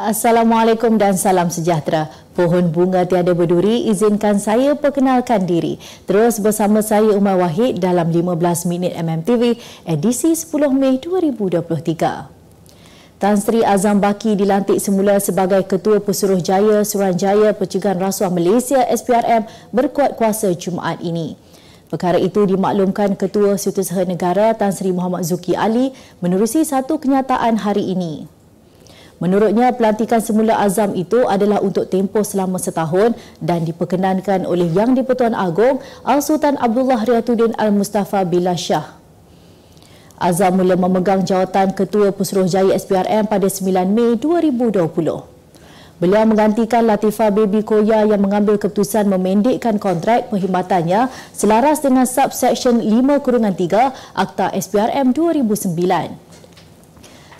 Assalamualaikum dan salam sejahtera. Pohon bunga tiada berduri, izinkan saya perkenalkan diri. Terus bersama saya Umar Wahid dalam 15 minit MMTV edisi 10 Mei 2023. Tan Sri Azam Baki dilantik semula sebagai Ketua Pesuruhjaya Suruhanjaya Pencegahan Rasuah Malaysia SPRM berkuat kuasa Jumaat ini. Perkara itu dimaklumkan Ketua Setiausaha Negara Tan Sri Muhammad Zuki Ali menerusi satu kenyataan hari ini. Menurutnya, pelantikan semula Azam itu adalah untuk tempoh selama setahun dan diperkenankan oleh Yang di-Pertuan Agong Al-Sultan Abdullah Riyatuddin Al-Mustafa Billah Shah. Azam mula memegang jawatan Ketua Pesuruhjaya SPRM pada 9 Mei 2020. Beliau menggantikan Latifah Baby Koya yang mengambil keputusan memendekkan kontrak perkhidmatannya selaras dengan Subsection 5-3 Akta SPRM 2009.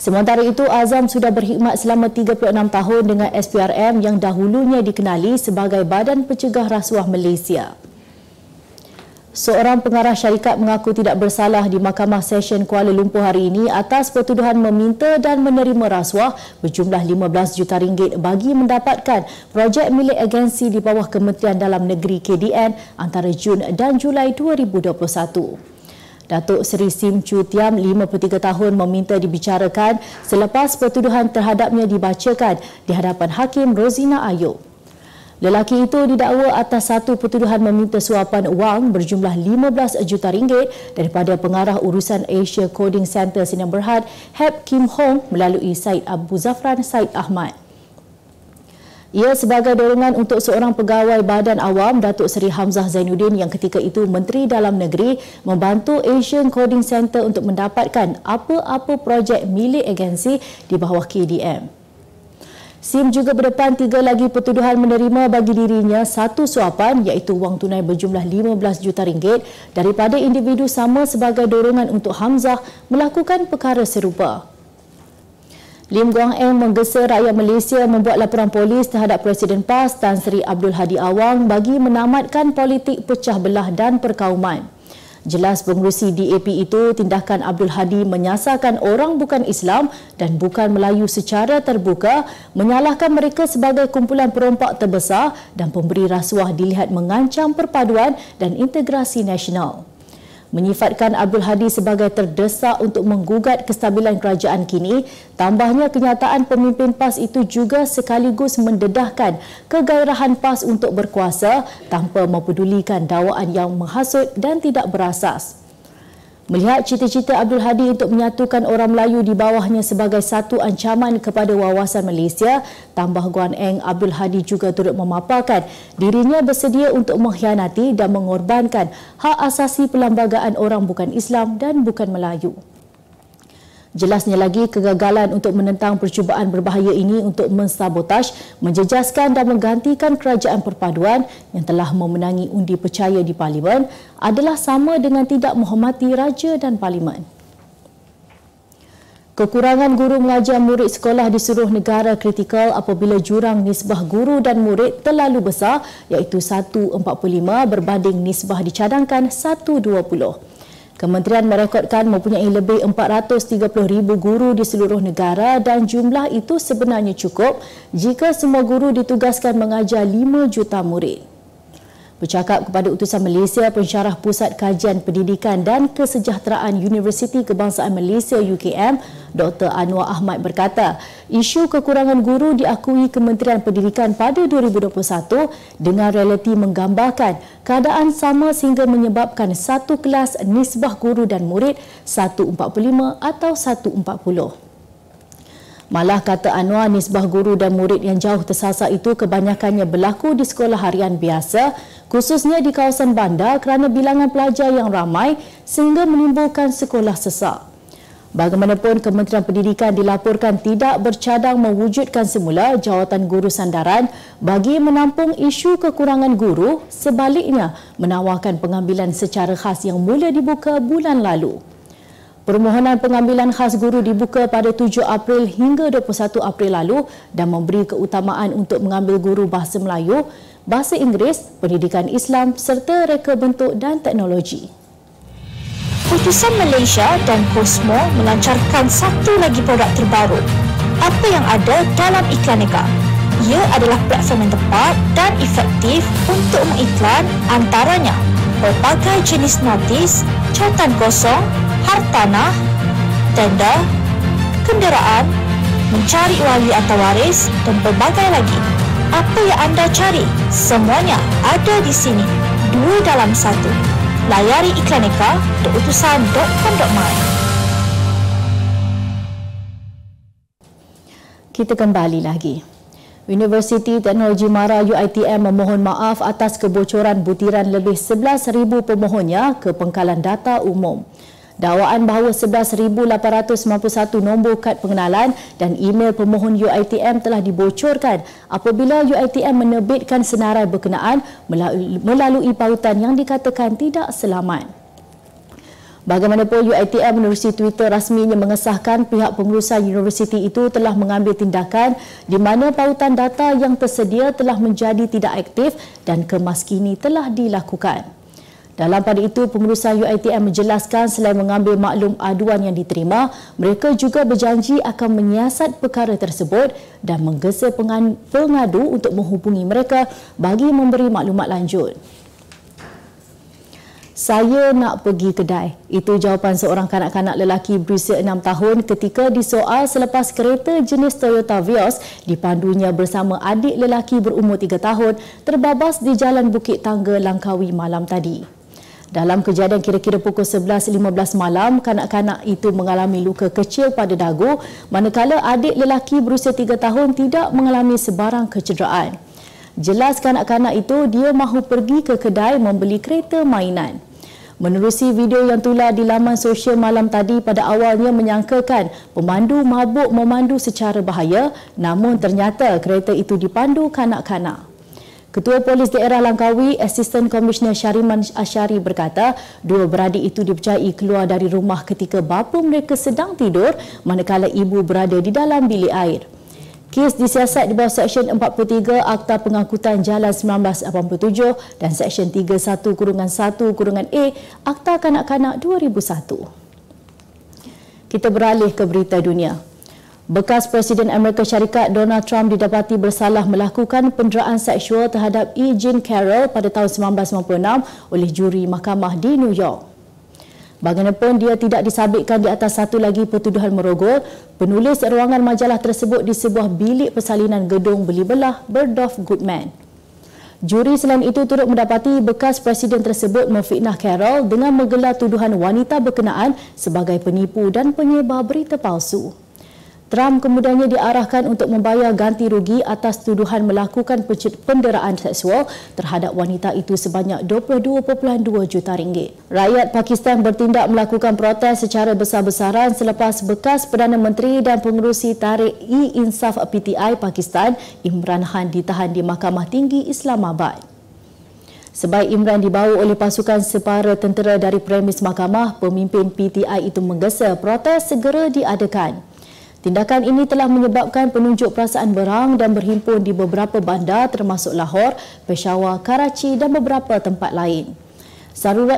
Sementara itu, Azam sudah berkhidmat selama 36 tahun dengan SPRM yang dahulunya dikenali sebagai Badan Pencegah Rasuah Malaysia. Seorang pengarah syarikat mengaku tidak bersalah di Mahkamah Session Kuala Lumpur hari ini atas pertuduhan meminta dan menerima rasuah berjumlah 15 juta ringgit bagi mendapatkan projek milik agensi di bawah Kementerian Dalam Negeri KDN antara Jun dan Julai 2021. Datuk Seri Sim Chu Tiam, 53 tahun, meminta dibicarakan selepas pertuduhan terhadapnya dibacakan di hadapan Hakim Rozina Ayub. Lelaki itu didakwa atas satu pertuduhan meminta suapan wang berjumlah 15 juta ringgit daripada pengarah urusan Asia Coding Center Sdn Bhd, Hep Kim Hong melalui Syed Abu Zafran Syed Ahmad. Ia sebagai dorongan untuk seorang pegawai Badan Awam, Datuk Seri Hamzah Zainuddin yang ketika itu Menteri Dalam Negeri, membantu Asian Coding Center untuk mendapatkan apa-apa projek milik agensi di bawah KDM. Sim juga berdepan 3 lagi pertuduhan menerima bagi dirinya satu suapan iaitu wang tunai berjumlah 15 juta ringgit daripada individu sama sebagai dorongan untuk Hamzah melakukan perkara serupa. Lim Guang Eng menggesa rakyat Malaysia membuat laporan polis terhadap Presiden PAS Tan Sri Abdul Hadi Awang bagi menamatkan politik pecah belah dan perkauman. Jelas pengerusi DAP itu, tindakan Abdul Hadi menyasarkan orang bukan Islam dan bukan Melayu secara terbuka, menyalahkan mereka sebagai kumpulan perompak terbesar dan pemberi rasuah dilihat mengancam perpaduan dan integrasi nasional. Menyifatkan Abdul Hadi sebagai terdesak untuk menggugat kestabilan kerajaan kini, tambahnya kenyataan pemimpin PAS itu juga sekaligus mendedahkan kegairahan PAS untuk berkuasa tanpa mempedulikan dakwaan yang menghasut dan tidak berasas. Melihat cita-cita Abdul Hadi untuk menyatukan orang Melayu di bawahnya sebagai satu ancaman kepada wawasan Malaysia, tambah Guan Eng, Abdul Hadi juga turut memaparkan dirinya bersedia untuk mengkhianati dan mengorbankan hak asasi perlembagaan orang bukan Islam dan bukan Melayu. Jelasnya lagi, kegagalan untuk menentang percubaan berbahaya ini untuk mensabotаж, menjejaskan dan menggantikan kerajaan perpaduan yang telah memenangi undi percaya di Parlimen adalah sama dengan tidak menghormati Raja dan Parlimen. Kekurangan guru mengajar murid sekolah di seluruh negara kritikal apabila jurang nisbah guru dan murid terlalu besar iaitu 1:45 berbanding nisbah dicadangkan 1:20. Kementerian merekodkan mempunyai lebih 430,000 guru di seluruh negara dan jumlah itu sebenarnya cukup jika semua guru ditugaskan mengajar 5 juta murid. Bercakap kepada utusan Malaysia, Pensyarah Pusat Kajian Pendidikan dan Kesejahteraan Universiti Kebangsaan Malaysia UKM, Dr. Anwar Ahmad berkata, isu kekurangan guru diakui Kementerian Pendidikan pada 2021 dengan realiti menggambarkan keadaan sama sehingga menyebabkan satu kelas nisbah guru dan murid 1:45 atau 1:40. Malah, kata Anwar, nisbah guru dan murid yang jauh tersasar itu kebanyakannya berlaku di sekolah harian biasa, khususnya di kawasan bandar kerana bilangan pelajar yang ramai sehingga menimbulkan sekolah sesak. Bagaimanapun, Kementerian Pendidikan dilaporkan tidak bercadang mewujudkan semula jawatan guru sandaran bagi menampung isu kekurangan guru, sebaliknya menawarkan pengambilan secara khas yang mula dibuka bulan lalu. Permohonan pengambilan khas guru dibuka pada 7 April hingga 21 April lalu dan memberi keutamaan untuk mengambil guru bahasa Melayu, bahasa Inggeris, pendidikan Islam serta reka bentuk dan teknologi. Utusan Malaysia dan Cosmo melancarkan satu lagi produk terbaru, apa yang ada dalam Iklaneka. Ia adalah platform yang tepat dan efektif untuk mengiklan antaranya pelbagai jenis notis, cautan kosong, hartanah, tender, kenderaan, mencari wali atau waris dan pelbagai lagi. Apa yang anda cari? Semuanya ada di sini. 2 dalam 1. Layari iklaneka.utusan.com.my. Kita kembali lagi. Universiti Teknologi Mara UiTM memohon maaf atas kebocoran butiran lebih 11,000 pemohonnya ke pengkalan data umum. Dakwaan bahawa 11,891 nombor kad pengenalan dan email pemohon UiTM telah dibocorkan apabila UiTM menerbitkan senarai berkenaan melalui pautan yang dikatakan tidak selamat. Bagaimanapun, UiTM menerusi Twitter rasminya mengesahkan pihak pengurusan universiti itu telah mengambil tindakan di mana pautan data yang tersedia telah menjadi tidak aktif dan kemaskini telah dilakukan. Dalam pada itu, pengurusan UiTM menjelaskan selain mengambil maklum aduan yang diterima, mereka juga berjanji akan menyiasat perkara tersebut dan menggesa pengadu untuk menghubungi mereka bagi memberi maklumat lanjut. Saya nak pergi kedai. Itu jawapan seorang kanak-kanak lelaki berusia 6 tahun ketika disoal selepas kereta jenis Toyota Vios dipandunya bersama adik lelaki berumur 3 tahun terbabas di Jalan Bukit Tangga, Langkawi malam tadi. Dalam kejadian kira-kira pukul 11.15 malam, kanak-kanak itu mengalami luka kecil pada dagu, manakala adik lelaki berusia 3 tahun tidak mengalami sebarang kecederaan. Jelas kanak-kanak itu dia mahu pergi ke kedai membeli kereta mainan. Menerusi video yang tular di laman sosial malam tadi, pada awalnya menyangkakan pemandu mabuk memandu secara bahaya, namun ternyata kereta itu dipandu kanak-kanak. Ketua Polis Daerah Langkawi, Asisten Komisioner Syariman Asyari berkata, dua beradik itu dipercayai keluar dari rumah ketika bapa mereka sedang tidur manakala ibu berada di dalam bilik air. Kes disiasat di bawah Seksyen 43 Akta Pengangkutan Jalan 1987 dan Seksyen 31-1-A Akta Kanak-Kanak 2001. Kita beralih ke berita dunia. Bekas Presiden Amerika Syarikat Donald Trump didapati bersalah melakukan penderaan seksual terhadap E. Jean Carroll pada tahun 1996 oleh juri mahkamah di New York. Bagaimanapun, dia tidak disabitkan di atas satu lagi pertuduhan merogol, penulis ruangan majalah tersebut di sebuah bilik persalinan gedung beli belah Bergdorf Goodman. Juri selain itu turut mendapati bekas presiden tersebut memfitnah Carroll dengan menggelar tuduhan wanita berkenaan sebagai penipu dan penyebar berita palsu. Trump kemudiannya diarahkan untuk membayar ganti rugi atas tuduhan melakukan penderaan seksual terhadap wanita itu sebanyak 22.2 juta ringgit. Rakyat Pakistan bertindak melakukan protes secara besar-besaran selepas bekas Perdana Menteri dan pengerusi Tarikh E-Insaf PTI Pakistan, Imran Khan, ditahan di Mahkamah Tinggi Islamabad. Sebaik Imran dibawa oleh pasukan separa tentera dari premis mahkamah, pemimpin PTI itu menggesa protes segera diadakan. Tindakan ini telah menyebabkan penunjuk perasaan berang dan berhimpun di beberapa bandar termasuk Lahore, Peshawar, Karachi dan beberapa tempat lain.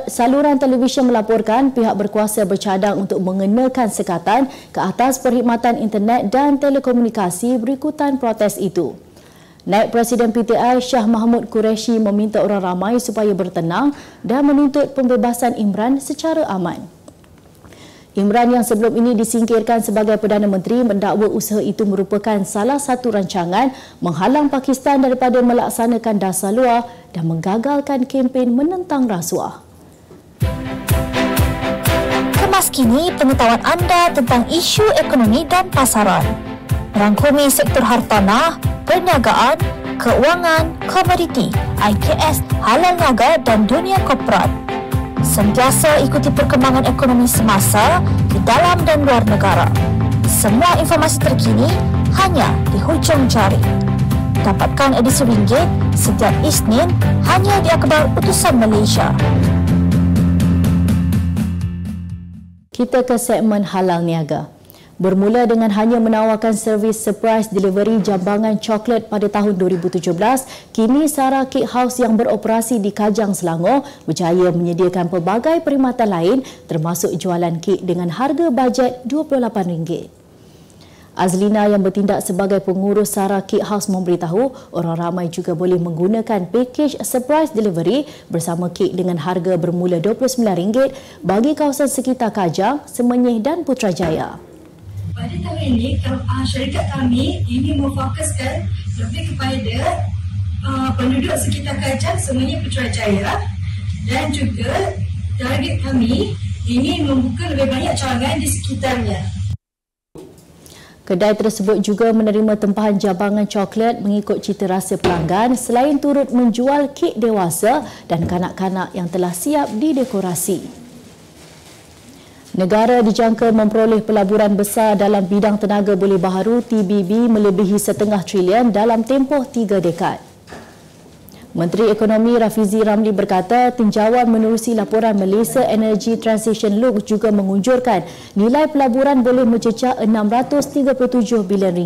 Saluran televisyen melaporkan pihak berkuasa bercadang untuk mengenakan sekatan ke atas perkhidmatan internet dan telekomunikasi berikutan protes itu. Naib Presiden PTI Shah Mahmud Qureshi meminta orang ramai supaya bertenang dan menuntut pembebasan Imran secara aman. Imran yang sebelum ini disingkirkan sebagai Perdana Menteri mendakwa usaha itu merupakan salah satu rancangan menghalang Pakistan daripada melaksanakan dasar luar dan menggagalkan kempen menentang rasuah. Kemas kini pengetahuan anda tentang isu ekonomi dan pasaran. Merangkumi sektor hartanah, perniagaan, keuangan, komoditi, IKS, halal niaga dan dunia korporat. Sentiasa ikuti perkembangan ekonomi semasa di dalam dan luar negara. Semua informasi terkini hanya di hujung jari. Dapatkan edisi ringgit setiap Isnin hanya di akhbar Utusan Malaysia. Kita ke segmen halal niaga. Bermula dengan hanya menawarkan servis surprise delivery jambangan coklat pada tahun 2017, kini Sara Cake House yang beroperasi di Kajang, Selangor berjaya menyediakan pelbagai perkhidmatan lain termasuk jualan kek dengan harga bajet RM28. Azlina yang bertindak sebagai pengurus Sara Cake House memberitahu orang ramai juga boleh menggunakan pakej surprise delivery bersama kek dengan harga bermula RM29 bagi kawasan sekitar Kajang, Semenyih dan Putrajaya. Pada tahun ini, syarikat kami ini memfokuskan lebih kepada penduduk sekitar Kajang, Semenyih, Putrajaya, dan juga target kami ini membuka lebih banyak cawangan di sekitarnya. Kedai tersebut juga menerima tempahan jabangan coklat mengikut cita rasa pelanggan selain turut menjual kek dewasa dan kanak-kanak yang telah siap didekorasi. Negara dijangka memperoleh pelaburan besar dalam bidang tenaga boleh baharu TBB melebihi setengah trilion dalam tempoh 3 dekad. Menteri Ekonomi Rafizi Ramli berkata tinjauan menerusi laporan Malaysia Energy Transition Look juga mengunjurkan nilai pelaburan boleh mencecah RM637 bilion.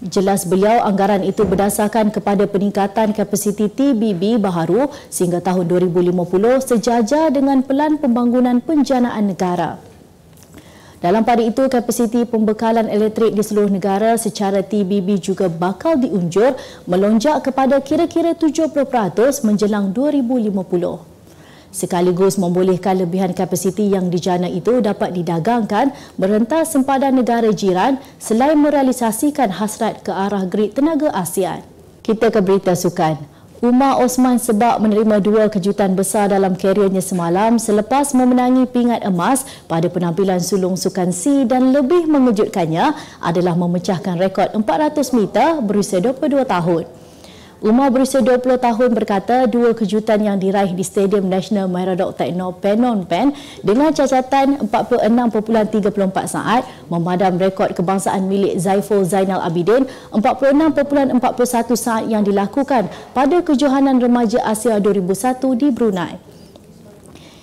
Jelas beliau anggaran itu berdasarkan kepada peningkatan kapasiti TBB baharu sehingga tahun 2050 sejajar dengan Pelan Pembangunan Penjanaan Negara. Dalam pada itu, kapasiti pembekalan elektrik di seluruh negara secara TBB juga bakal diunjur melonjak kepada kira-kira 70% menjelang 2050. Sekaligus membolehkan lebihan kapasiti yang dijana itu dapat didagangkan merentas sempadan negara jiran selain merealisasikan hasrat ke arah grid tenaga ASEAN. Kita ke berita sukan. Umar Osman Sebak menerima 2 kejutan besar dalam keriernya semalam selepas memenangi pingat emas pada penampilan sulung sukan C dan lebih mengejutkannya adalah memecahkan rekod 400 meter berusia 22 tahun. Umar berusia 20 tahun berkata 2 kejutan yang diraih di Stadium Nasional Meradok Tekno Phnom Penh dengan cacatan 46.34 saat memadam rekod kebangsaan milik Zaiful Zainal Abidin 46.41 saat yang dilakukan pada Kejohanan Remaja Asia 2001 di Brunei.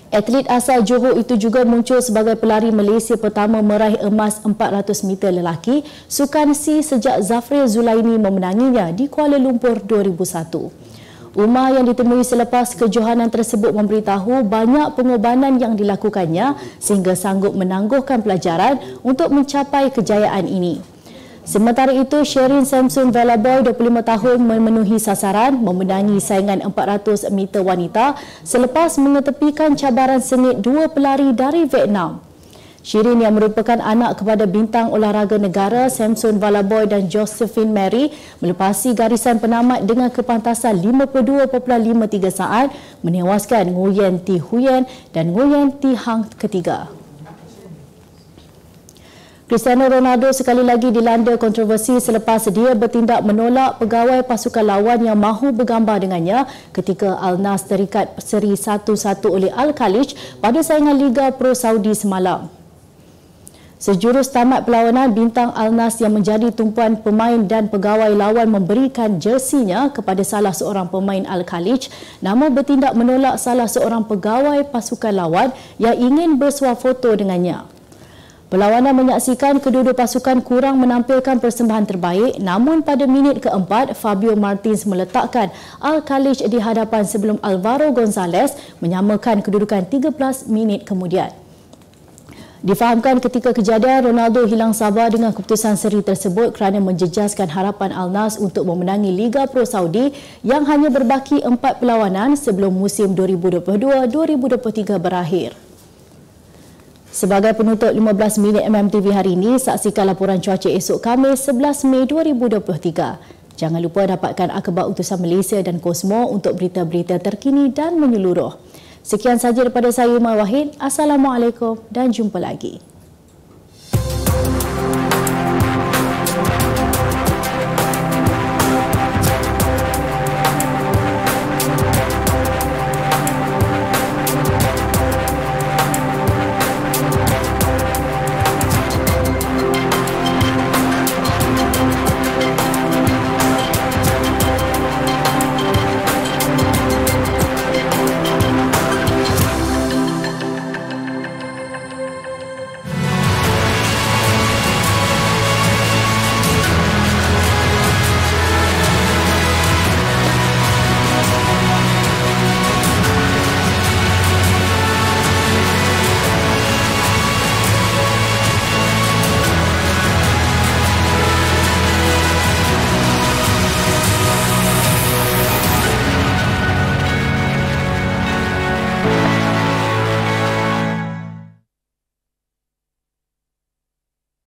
Atlet asal Johor itu juga muncul sebagai pelari Malaysia pertama meraih emas 400 meter lelaki sukan C sejak Zafril Zulaini memenanginya di Kuala Lumpur 2001. Umar yang ditemui selepas kejohanan tersebut memberitahu banyak pengorbanan yang dilakukannya sehingga sanggup menangguhkan pelajaran untuk mencapai kejayaan ini. Sementara itu, Sherin Samson Valaboy 25 tahun memenuhi sasaran memenangi saingan 400 meter wanita selepas mengetepikan cabaran sengit 2 pelari dari Vietnam. Sherin yang merupakan anak kepada bintang olahraga negara Samson Valaboy dan Josephine Mary melepasi garisan penamat dengan kepantasan 52.53 saat menewaskan Nguyen Thi Huyen dan Nguyen Thi Hang ketiga. Cristiano Ronaldo sekali lagi dilanda kontroversi selepas dia bertindak menolak pegawai pasukan lawan yang mahu bergambar dengannya ketika Al Nassr terikat seri 1-1 oleh Al Khalij pada saingan Liga Pro Saudi semalam. Sejurus tamat perlawanan, bintang Al Nassr yang menjadi tumpuan pemain dan pegawai lawan memberikan jersinya kepada salah seorang pemain Al Khalij namun bertindak menolak salah seorang pegawai pasukan lawan yang ingin bersuah foto dengannya. Perlawanan menyaksikan kedua-dua pasukan kurang menampilkan persembahan terbaik namun pada minit keempat, Fabio Martins meletakkan Al Khalij di hadapan sebelum Alvaro Gonzalez menyamakan kedudukan 13 minit kemudian. Difahamkan ketika kejadian, Ronaldo hilang sabar dengan keputusan seri tersebut kerana menjejaskan harapan Al Nassr untuk memenangi Liga Pro Saudi yang hanya berbaki 4 perlawanan sebelum musim 2022-2023 berakhir. Sebagai penutup 15 minit MMTV hari ini, saksikan laporan cuaca esok Khamis 11 Mei 2023. Jangan lupa dapatkan akhbar utusan Malaysia dan Kosmo untuk berita-berita terkini dan menyeluruh. Sekian sahaja daripada saya, Umar Wahid. Assalamualaikum dan jumpa lagi.